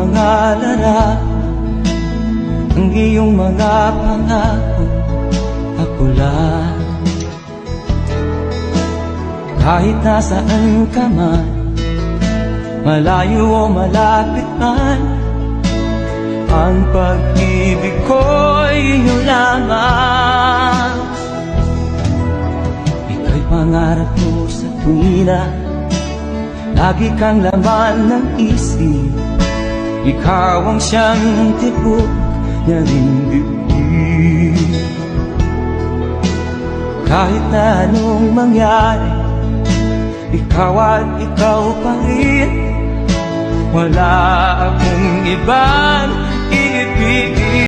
mga larawan, ang iyong mga pangako, ako lang. Kahit nasaan ka man, malayo o malapit man, ang pag-ibig ko'y iyo lamang. Ika'y pangarap ko sa tuwina, lagi kang laman ng isip. Ikaw ang siyang tibok ng dibdib. Kahit na anong mangyari, ikaw at ikaw pa rin. Wala akong ibang